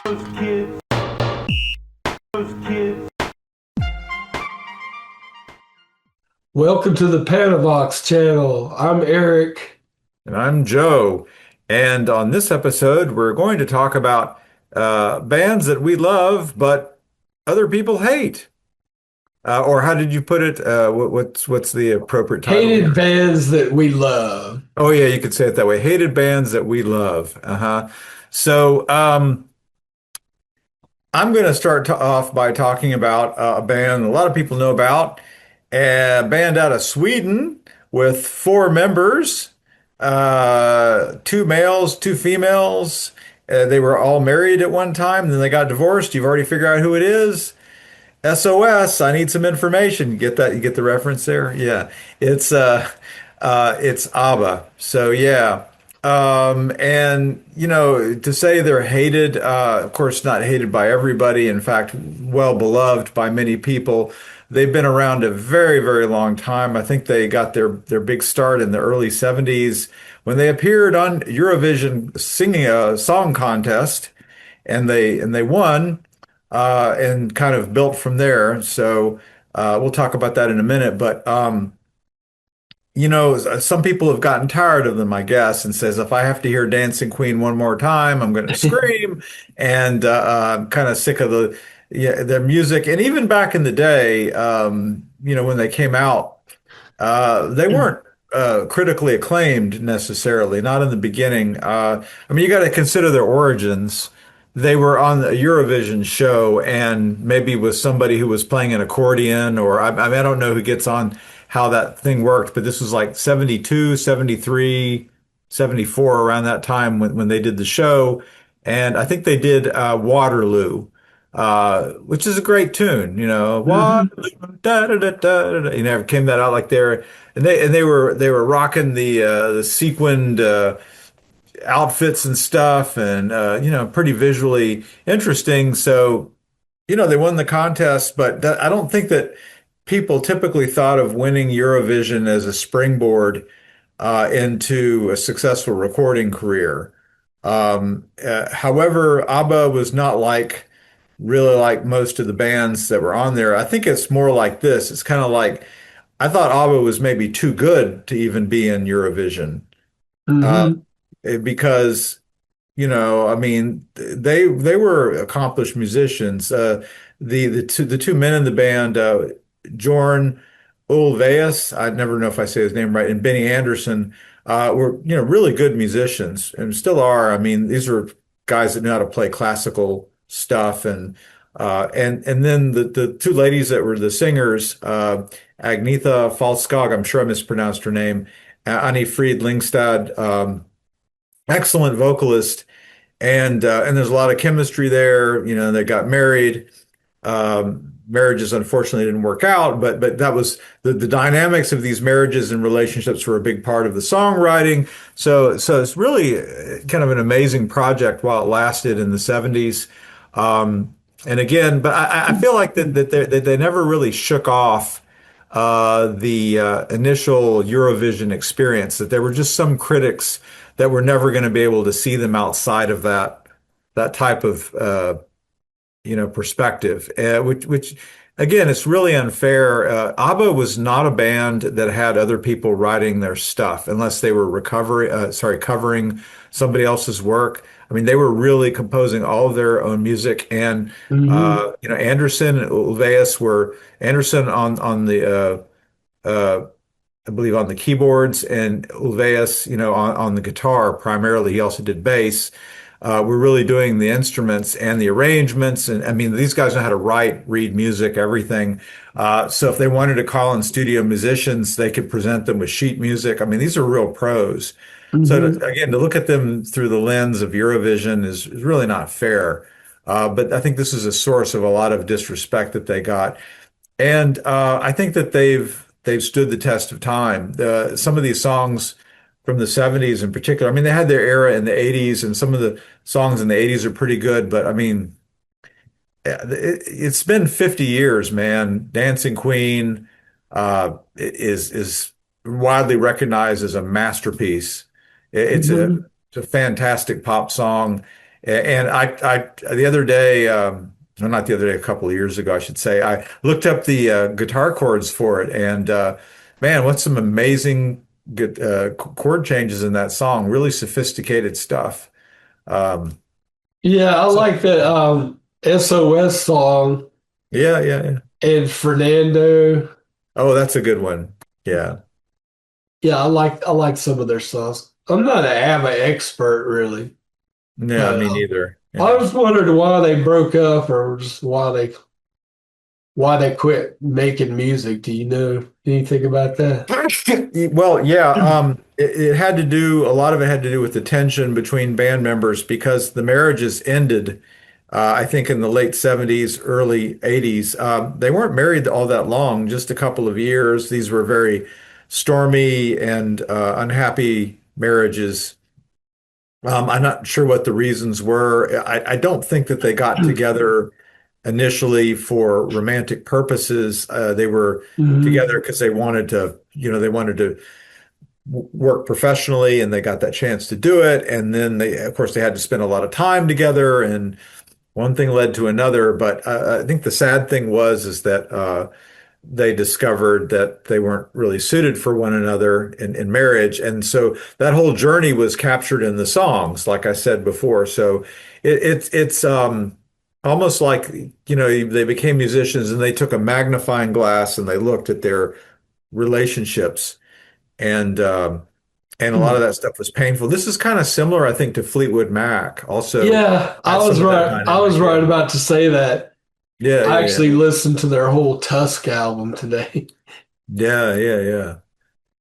Kids, kids. Welcome to the Panavox channel. I'm Eric. And I'm Joe. And on this episode, we're going to talk about bands that we love, but other people hate. Or how did you put it? What's the appropriate title Hated here? bands that we love. Oh, yeah, you could say it that way. Hated bands that we love. Uh-huh. So I'm going to start off by talking about a band a lot of people know about, a band out of Sweden with four members, two males, two females. They were all married at one time, then they got divorced. You've already figured out who it is. SOS, I need some information. You get that? You get the reference there? Yeah. It's ABBA. So yeah. And to say they're hated, of course, not hated by everybody. In fact, well beloved by many people. They've been around a very, very long time. I think they got their big start in the early 70s when they appeared on Eurovision singing a song contest, and they won, and kind of built from there. So we'll talk about that in a minute. But some people have gotten tired of them, I guess, and says if I have to hear Dancing Queen one more time, I'm going to scream. And I'm kind of sick of their music. And even back in the day, when they came out, they weren't critically acclaimed necessarily, not in the beginning. I mean, you got to consider their origins. They were on a Eurovision show and maybe with somebody who was playing an accordion, or I mean, I don't know who gets on how that thing worked, but this was like 72, 73, 74, around that time when they did the show. And I think they did Waterloo, which is a great tune, Mhm. Waterloo, da, da, da, da, da, came that out like there. And they were rocking the sequined outfits and stuff, and pretty visually interesting. So they won the contest, but I don't think that people typically thought of winning Eurovision as a springboard into a successful recording career. However, ABBA was not really like most of the bands that were on there. I think it's more like this. It's kind of like I thought ABBA was maybe too good to even be in Eurovision, uh, Mhm. because I mean, they were accomplished musicians. The two men in the band, Jorn Ulvaeus, I never know if I say his name right, and Benny Anderson, were really good musicians and still are. I mean, these are guys that know how to play classical stuff, and then the two ladies that were the singers, Agnetha Falskog, I'm sure I mispronounced her name, Annie Fried Lyngstad. Excellent vocalist, and there's a lot of chemistry there. They got married. Marriages unfortunately didn't work out, but that was the dynamics of these marriages and relationships were a big part of the songwriting. So it's really kind of an amazing project while it lasted in the 70s. And again, but I feel like that they never really shook off the initial Eurovision experience, that there were just some critics that were never going to be able to see them outside of that type of perspective, which again, it's really unfair. ABBA was not a band that had other people writing their stuff unless they were covering somebody else's work. I mean, they were really composing all of their own music, and Mhm. Anderson and Ulvaeus were Anderson on the I believe on the keyboards, and Ulvaeus, on the guitar primarily. He also did bass. We're really doing the instruments and the arrangements. And I mean, these guys know how to write, read music, everything. So if they wanted to call in studio musicians, they could present them with sheet music. I mean, these are real pros. So Mhm. again, to look at them through the lens of Eurovision is really not fair. But I think this is a source of a lot of disrespect that they got. And I think that they've stood the test of time. Some of these songs from the 70s in particular, I mean, they had their era in the 80s, and some of the songs in the 80s are pretty good, but I mean, it's been 50 years, man. Dancing Queen is widely recognized as a masterpiece. It's a Mhm. it's a fantastic pop song. And the other day, well, not the other day, a couple of years ago, I should say, I looked up the guitar chords for it, and man, what's some amazing good chord changes in that song. Really sophisticated stuff. Um, Yeah, I so like that SOS song yeah, yeah, yeah. and Fernando. Oh, that's a good one. Yeah. Yeah, I like some of their songs. I'm not an ABBA expert really, Yeah, but me neither. I Yeah. was wondering why they broke up or just why they quit making music. Do you know anything about that? Well, yeah, it had to do, a lot of it had to do with the tension between band members because the marriages ended, I think in the late 70s, early 80s. They weren't married all that long, just a couple of years. These were very stormy and unhappy marriages. I'm not sure what the reasons were. I don't think that they got together initially for romantic purposes. They were Hmm. together because they wanted to, they wanted to work professionally and they got that chance to do it. And then they, of course, they had to spend a lot of time together and one thing led to another. But I think the sad thing is that they discovered that they weren't really suited for one another in marriage. And so that whole journey was captured in the songs, like I said before. So it's almost like, they became musicians and they took a magnifying glass and they looked at their relationships and and a lot of that stuff was painful. This is kind of similar, I think, to Fleetwood Mac. Also Yeah, I had was some of that right. I was dynamic. right Yeah. about to say that. Yeah, I yeah, yeah. actually listened to their whole Tusk album today Yeah, yeah, yeah.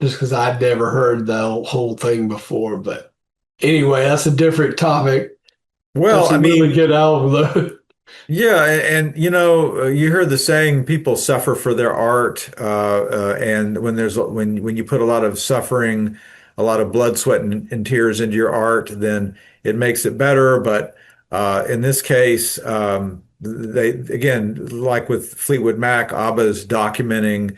just because I'd never heard the whole thing before. But anyway, that's a different topic. Well, That's a I really mean, good album, though. yeah, and, you heard the saying, people suffer for their art, and when you put a lot of suffering, a lot of blood, sweat, and tears into your art, then it makes it better. But in this case, they again, like with Fleetwood Mac, ABBA's documenting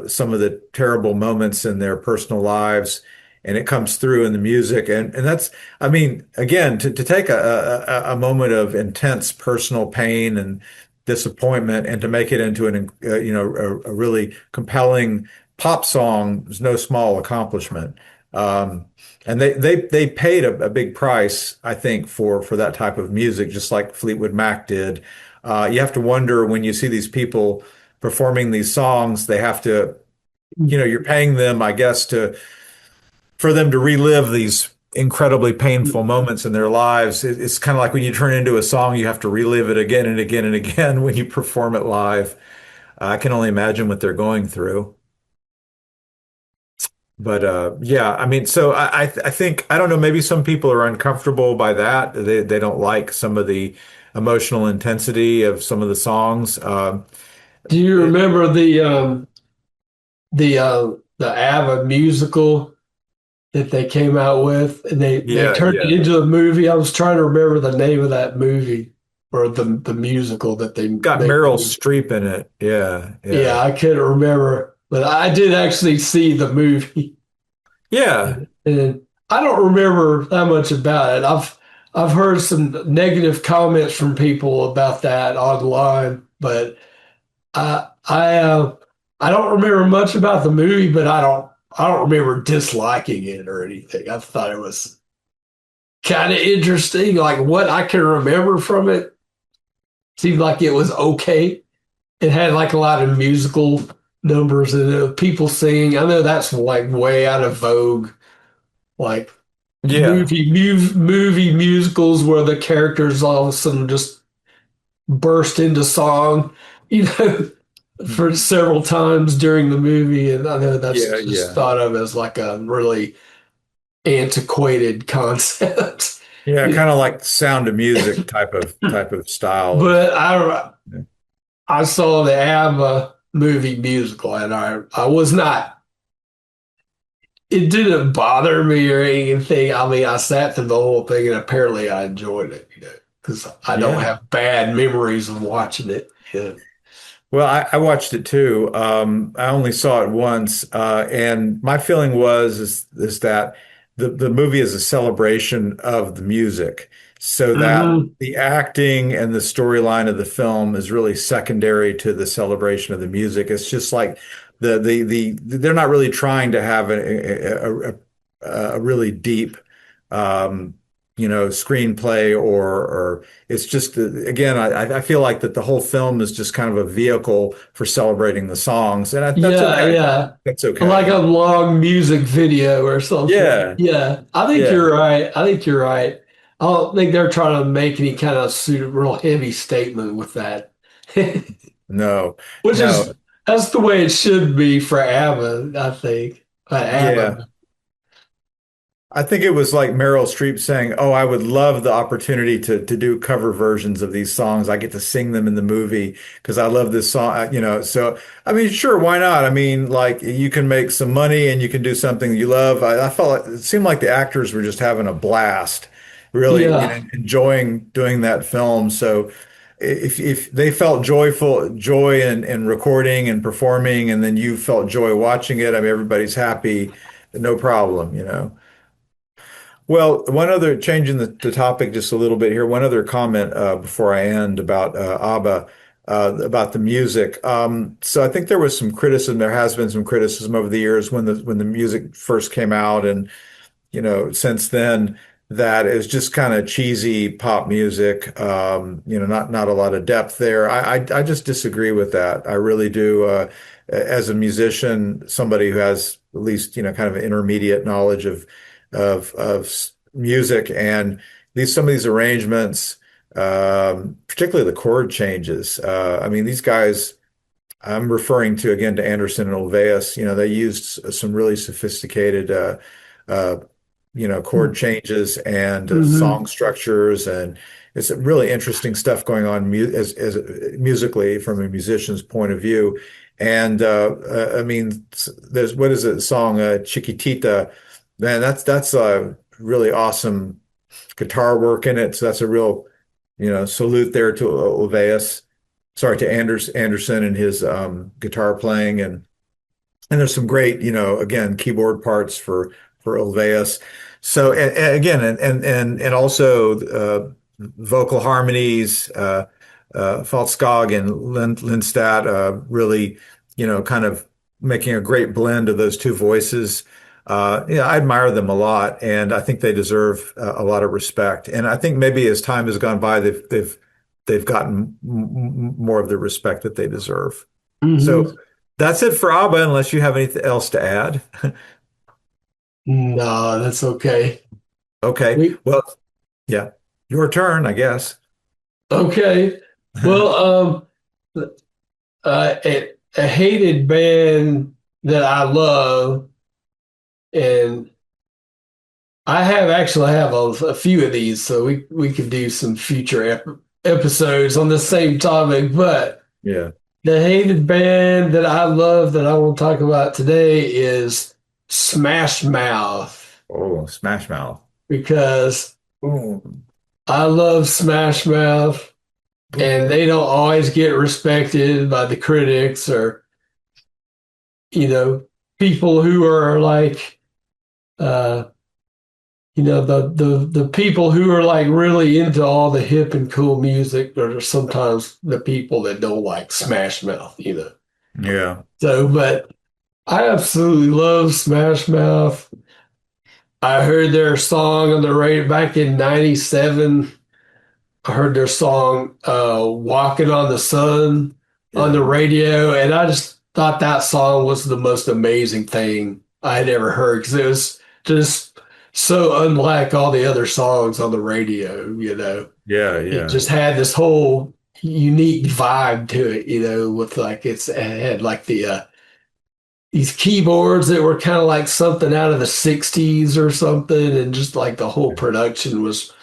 some of the terrible moments in their personal lives, and it comes through in the music, and that's. I mean, again, to take a moment of intense personal pain and disappointment and to make it into a really compelling pop song is no small accomplishment. Um, and they paid a big price, I think, for that type of music, just like Fleetwood Mac did. You have to wonder when you see these people performing these songs, they have to, you're paying them, I guess, to for them to relive these incredibly painful moments in their lives. It's kind of like when you turn into a song, you have to relive it again and again and again when you perform it live. I can only imagine what they're going through. But yeah, I mean, so I think I don't know. Maybe some people are uncomfortable by that. They don't like some of the emotional intensity of some of the songs. Do you It, remember the ABBA musical that they came out with, and they yeah, turned it yeah. into a movie? I was trying to remember the name of that movie or the musical that they Got made. Meryl Streep in it. Yeah, Yeah, yeah, I couldn't remember, but I did actually see the movie, yeah, and I don't remember that much about it. I've heard some negative comments from people about that online, but I I uh, I don't remember much about the movie, but I don't remember disliking it or anything. I thought it was kind of interesting. Like what I can remember from it seemed like it was okay. It had like a lot of musical numbers and people singing. I know that's like way out of vogue. Like yeah. movie musicals where the characters all of a sudden just burst into song, you know, for several times during the movie. And I know that's Yeah, just yeah. thought of as like a really antiquated concept. Yeah, kind of like Sound of Music type of style of. But I saw the ABBA movie musical and I was not, it didn't bother me or anything. I mean, I sat through the whole thing and apparently I enjoyed it, because I don't Yeah. have bad memories of watching it. Yeah. Well, I watched it too. I only saw it once, and my feeling is that the movie is a celebration of the music. so that Hmm. the acting and the storyline of the film is really secondary to the celebration of the music. It's just like they're not really trying to have a really deep um, screenplay or it's just again, I feel like that the whole film is just kind of a vehicle for celebrating the songs, and that's Yeah, okay. yeah. That's Like okay. a long music video or something. Yeah, Yeah, I think yeah. you're right. I think you're right. I don't think they're trying to make any kind of real heavy statement with that. No, Which no. is that's the way it should be for ABBA, I think. Yeah. ABBA. I think it was like Meryl Streep saying, "Oh, I would love the opportunity to do cover versions of these songs. I get to sing them in the movie because I love this song." So I mean, sure, why not? I mean, like you can make some money and you can do something you love. I felt like it seemed like the actors were just having a blast, really, Yeah. enjoying doing that film. So if they felt joy in recording and performing, and then you felt joy watching it, I mean, everybody's happy, no problem. Well, one other changing the topic just a little bit here. One other comment before I end about ABBA, about the music. So I think there was some criticism. There has been some criticism over the years when the music first came out, and since then that is just kind of cheesy pop music. Not a lot of depth there. I just disagree with that. I really do. As a musician, somebody who has at least kind of an intermediate knowledge of music and some of these arrangements, particularly the chord changes. I mean, these guys. I'm referring to again to Anderson and Ulvaeus. They used some really sophisticated uh, chord changes and Hmm. song structures, and it's really interesting stuff going on as musically from a musician's point of view. And I mean, there's what is it, the song Chiquitita? Man, that's really awesome guitar work in it. So that's a real, salute there to Ulvaeus. Sorry, to Anderson and his guitar playing, and there's some great, again, keyboard parts for Ulvaeus. So and again, and also vocal harmonies, Falskog and Lindstad, really, kind of making a great blend of those two voices. Yeah, I admire them a lot, and I think they deserve a lot of respect. And I think maybe as time has gone by, they've gotten more of the respect that they deserve. So Hmm. that's it for ABBA, unless you have anything else to add. No, that's okay. Okay. We Well, yeah, your turn, I guess. okay. Well, a hated band that I love, and I have a few of these, so we could do some future episodes on the same topic. But Yeah. the hated band that I love that I want to talk about today is Smash Mouth Oh, Smash Mouth. because Boom, I love Smash Mouth and boom. they don't always get respected by the critics or, you know, people who are like, uh, the people who are like really into all the hip and cool music are sometimes the people that don't like Smash Mouth. Yeah. But I absolutely love Smash Mouth. I heard their song on the radio back in '97. I heard their song Walking on the Sun on Yeah. the radio, and I just thought that song was the most amazing thing I had ever heard because it was just so unlike all the other songs on the radio. Yeah. It Yeah. just had this whole unique vibe to it, with like it had like these keyboards that were kind of like something out of the 60s or something, and just like the whole production was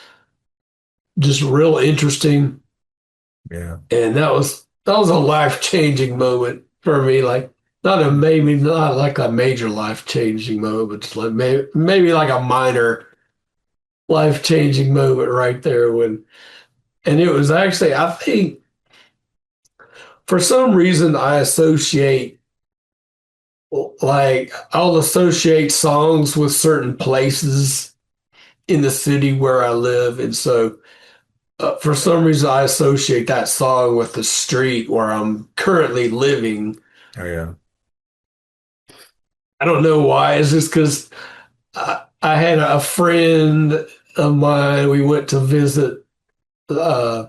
just real interesting. Yeah. And that was a life-changing moment for me. Like not like a major life-changing moment, but just like maybe like a minor life-changing moment right there and it was actually, I think for some reason I'll associate songs with certain places. in the city where I live, and so for some reason I associate that song with the street where I'm currently living. Oh yeah. I don't know why. It's just because I had a friend of mine. We went to visit uh,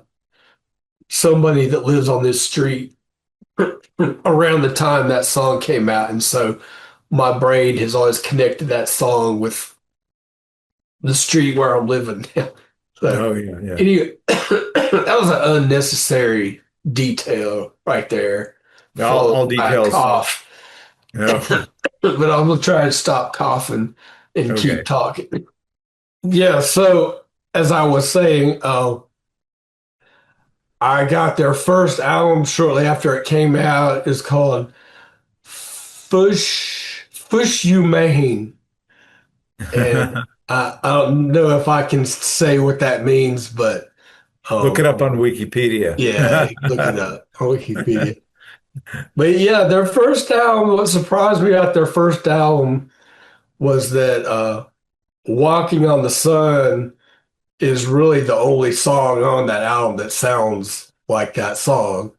somebody that lives on this street around the time that song came out, and so my brain has always connected that song with the street where I'm living now. So Oh yeah, yeah. anyway, that was an unnecessary detail right there, followed All by a details. cough. Oh, But I'm gonna try and stop coughing and keep okay. talking. Yeah, so as I was saying, I got their first album shortly after it came out. It's called Fush You Main. And I don't know if I can say what that means, but Look it um, up on Wikipedia. yeah, look it up on Wikipedia. But yeah, their first album, what surprised me about their first album was that Walking on the Sun is really the only song on that album that sounds like that song.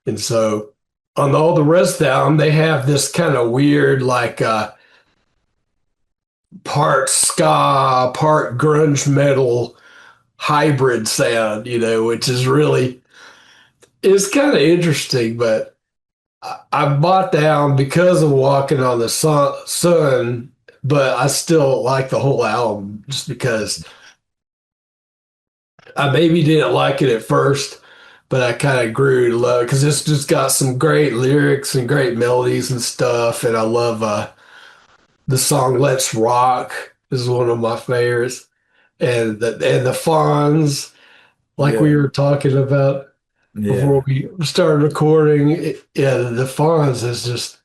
And so on all the rest of the album, they have this kind of weird, like part ska, part grunge metal hybrid sound, which is really, it's kind of interesting. But I bought the album because of Walking on the Sun, but I still like the whole album just because I maybe didn't like it at first, but I kind of grew to love it because it's just got some great lyrics and great melodies and stuff. And I love the song "Let's Rock" is one of my favorites, and the Fonz, like we Yeah, were talking about before yeah. we started recording. Yeah, the Fonz is just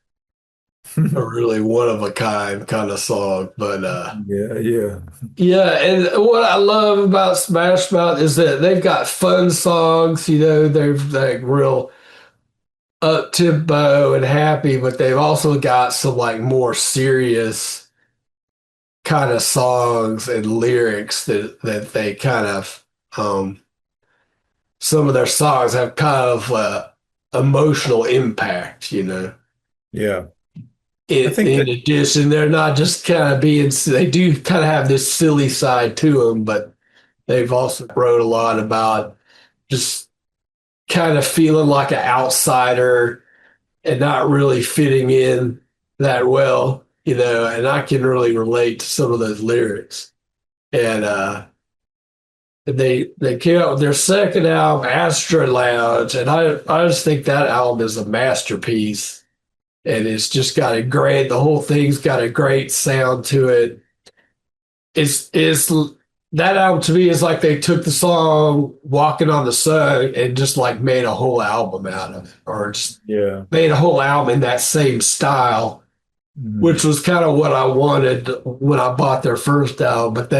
a really one of a kind of song. But Yeah, yeah. yeah, and what I love about Smash Mouth is that they've got fun songs. They're like real up tempo and happy, but they've also got some like more serious kind of songs and lyrics that they kind of some of their songs have kind of emotional impact. Yeah. I think In that addition, they're not just kind of being, they do kind of have this silly side to them, but they've also wrote a lot about just kind of feeling like an outsider and not really fitting in that well, and I can really relate to some of those lyrics. And they came out with their second album, Astra Lounge, and I just think that album is a masterpiece. And it's just got the whole thing's got a great sound to it. It's that album to me is like they took the song Walking on the Sun and just like made a whole album out of it, or just yeah. made a whole album in that same style, Mhm. which was kind of what I wanted when I bought their first album. But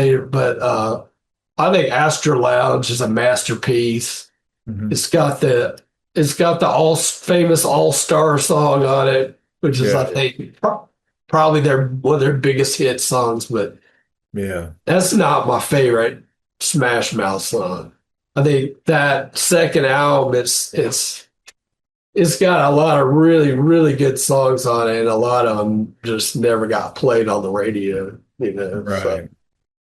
I think Astor Lounge is a masterpiece. Mhm. It's got the it's got the all famous All Star song on it, which is I Yeah, think probably their one of their biggest hit songs. But yeah. that's not my favorite Smash Mouth song. I think that second album, it's got a lot of really, really good songs on it, and a lot of them just never got played on the radio. So, Right.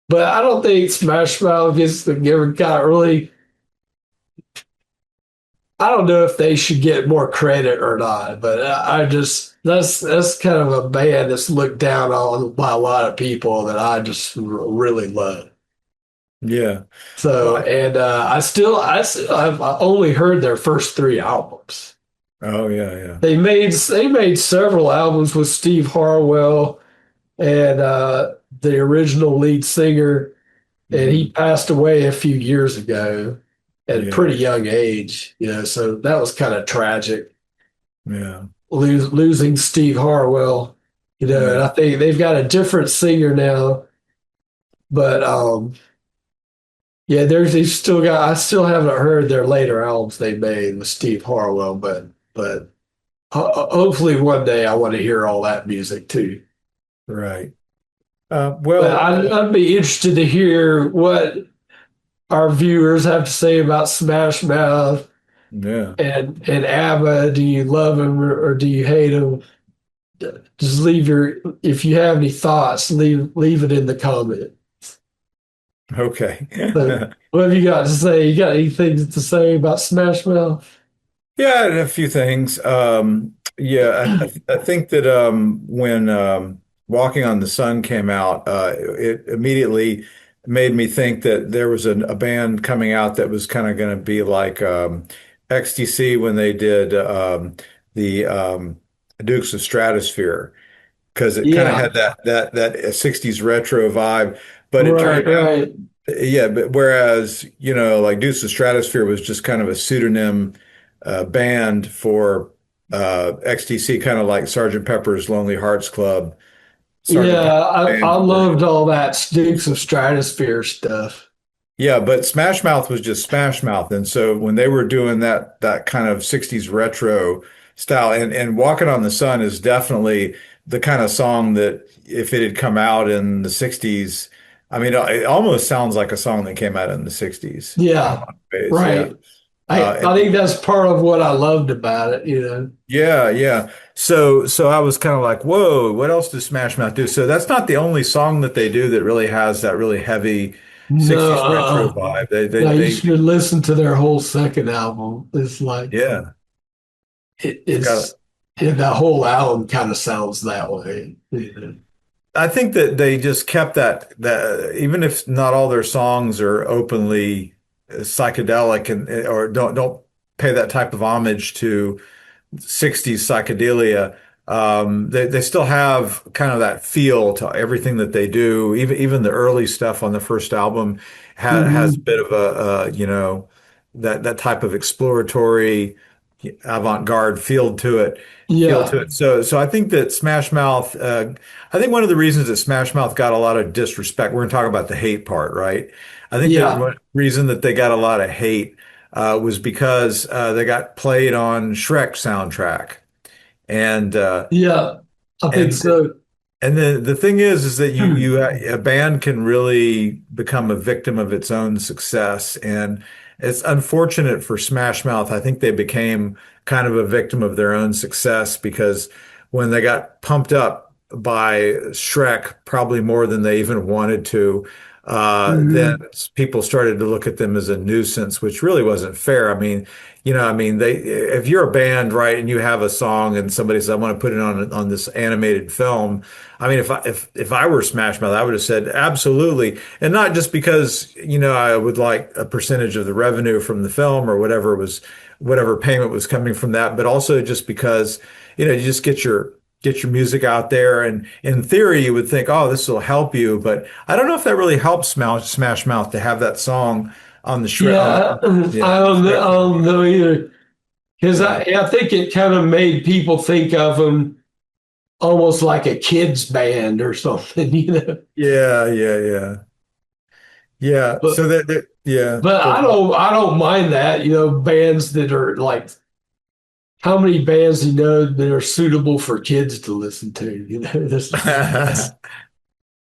but I don't think Smash Mouth gets ever got really. I don't know if they should get more credit or not, but I just that's kind of a band that's looked down on by a lot of people that I just really love. Yeah. Well, So, and I've only heard their first three albums. oh yeah, yeah. They made several albums with Steve Harwell and the original lead singer, and he Mhm. passed away a few years ago at a Yeah, pretty young age. So that was kind of tragic, yeah. losing Steve Harwell. And Yeah. I think they've got a different singer now, but yeah, they've still got. I still haven't heard their later albums they made with Steve Harwell, but hopefully one day I want to hear all that music too. Right. But Well, I'd be interested to hear what our viewers have to say about Smash Mouth yeah. and ABBA. Do you love them or do you hate them? Just leave if you have any thoughts, leave it in the comment. Okay. So, what have you got to say? You got anything to say about Smash Mouth? Yeah, and a few things. Yeah, I think that when Walking on the Sun came out, it immediately made me think that there was a band coming out that was kind of going to be like XTC when they did the Dukes of Stratosphere, because it kind of Yeah, had that 60s retro vibe. But it turned right, right. yeah, but whereas, like Deuce the Stratosphere was just kind of a pseudonym band for XTC, kind of like Sergeant Pepper's Lonely Hearts Club, Sergeant Yeah, Pepper I Band 40. loved all that Dukes of Stratosphere stuff. Yeah, but Smash Mouth was just Smash Mouth. And so when they were doing that kind of 60s retro style, and Walking on the Sun is definitely the kind of song that if it had come out in the 60s, I mean, it almost sounds like a song that came out in the 60s in a Yeah, lot of ways. Yeah. right. I think that's part of what I loved about it, you know. Yeah, yeah. So I was kind of like, whoa, what else does Smash Mouth do? So that's not the only song that they do that really has that really heavy No, 60s retro vibe. no, you should listen to their whole second album. It's like Yeah, it's got. it's that whole album kind of sounds that way. You know? I think that they just kept that even if not all their songs are openly psychedelic and or don't pay that type of homage to 60s psychedelia. They still have kind of that feel to everything that they do. Even the early stuff on the first album has a Hmm. bit of that type of exploratory avant-garde feel to Yeah, it. So I think that Smash Mouth. I think one of the reasons that Smash Mouth got a lot of disrespect. We're going to talk about the hate part, right? I think that yeah, one reason that they got a lot of hate was because they got played on Shrek soundtrack, and uh, yeah. I think and so. and the thing is that a band can really become a victim of its own success, and it's unfortunate for Smash Mouth. I think they became kind of a victim of their own success because when they got pumped up by Shrek, probably more than they even wanted to, then Hmm. people started to look at them as a nuisance, which really wasn't fair. I mean, they if you're a band, right, and you have a song and somebody says, I want to put it on this animated film. I mean, if I were Smash Mouth, I would have said absolutely, and not just because I would like a percentage of the revenue from the film or whatever payment was coming from that, but also just because you just get your music out there, and in theory you would think, oh, this will help you, but I don't know if that really helps Smash Mouth to have that song on the shred Yeah, yeah I Shrek don't know either because yeah I think it kind of made people think of them almost like a kids band or something, you know. yeah yeah But so that yeah but go for I don't mind that, you know, bands that are like how many bands do you know that are suitable for kids to listen to? You know, it.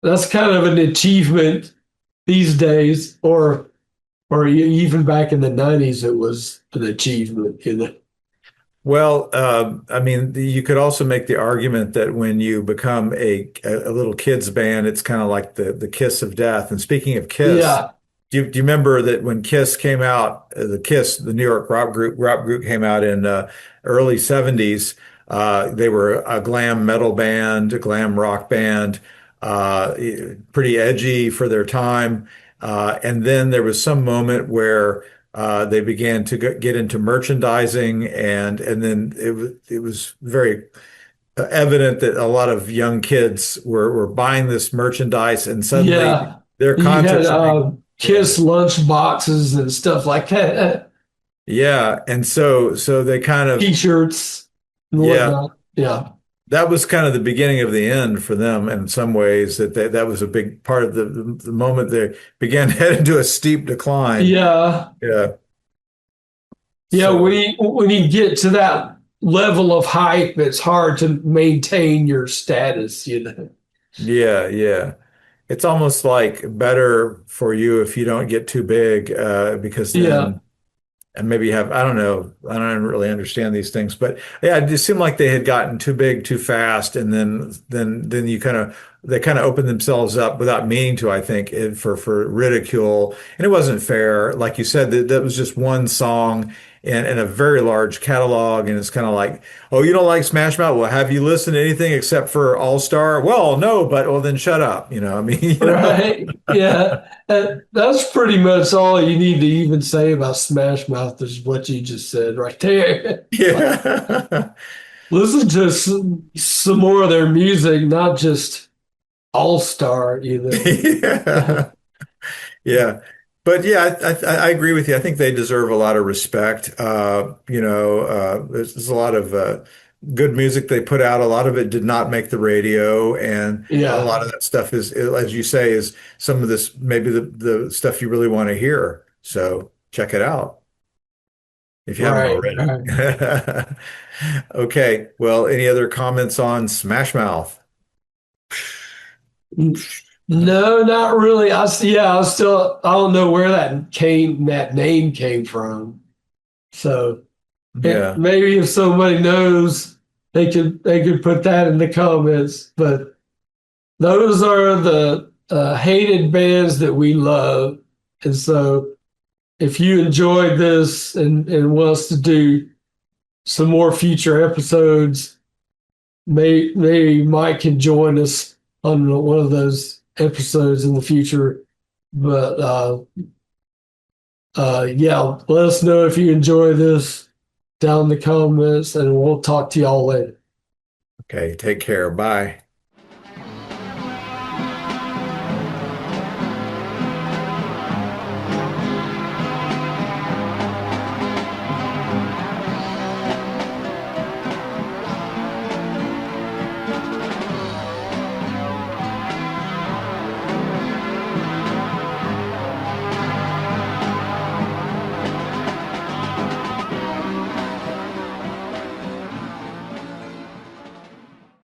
that's kind of an achievement these days, or even back in the '90s, it was an achievement. You know, Well, I mean, you could also make the argument that when you become a little kids band, it's kind of like the kiss of death. And speaking of Kiss, yeah, do you remember that when Kiss came out, the New York rock group came out in early '70s. They were a glam metal band, a glam rock band, uh, pretty edgy for their time. And then there was some moment where they began to get into merchandising, and then it was very evident that a lot of young kids were buying this merchandise, and suddenly yeah. their You had concerts are being yeah Kiss lunch boxes and stuff like that, yeah, and so they kind of T-shirts and yeah whatnot. Yeah, that was kind of the beginning of the end for them in some ways that was a big part of the moment they began to head into a steep decline. yeah, Yeah. yeah. So When you get to that level of hype, it's hard to maintain your status. You know. Yeah, yeah. It's almost like better for you if you don't get too big, because Yeah, then and maybe have I don't know, I don't really understand these things, but yeah, it just seemed like they had gotten too big too fast, and then you kind of they kind of opened themselves up without meaning to, I think, for ridicule, and it wasn't fair. Like you said, that was just one song in a very large catalog, and it's kind of like, oh, you don't like Smash Mouth? Well, have you listened to anything except for All Star? Well, no, but well, then shut up. I mean, right. Yeah, that's pretty much all you need to even say about Smash Mouth is what you just said right there. Like, yeah. listen to some more of their music, not just All Star, Yeah. Yeah. But yeah, I agree with you. I think they deserve a lot of respect. There's a lot of good music they put out. A lot of it did not make the radio, and a Yeah, lot of that stuff as you say, is some of this maybe the stuff you really want to hear. So check it out if you haven't right, already. right. Okay. Well, any other comments on Smash Mouth? No, not really. I don't know where that name came from. So Yeah. maybe if somebody knows, they could put that in the comments. But those are the hated bands that we love. And so if you enjoyed this and wants to do some more future episodes, maybe Mike can join us on one of those episodes in the future. But yeah, let us know if you enjoy this down in the comments, and we'll talk to y'all later. Okay. Take care. Bye.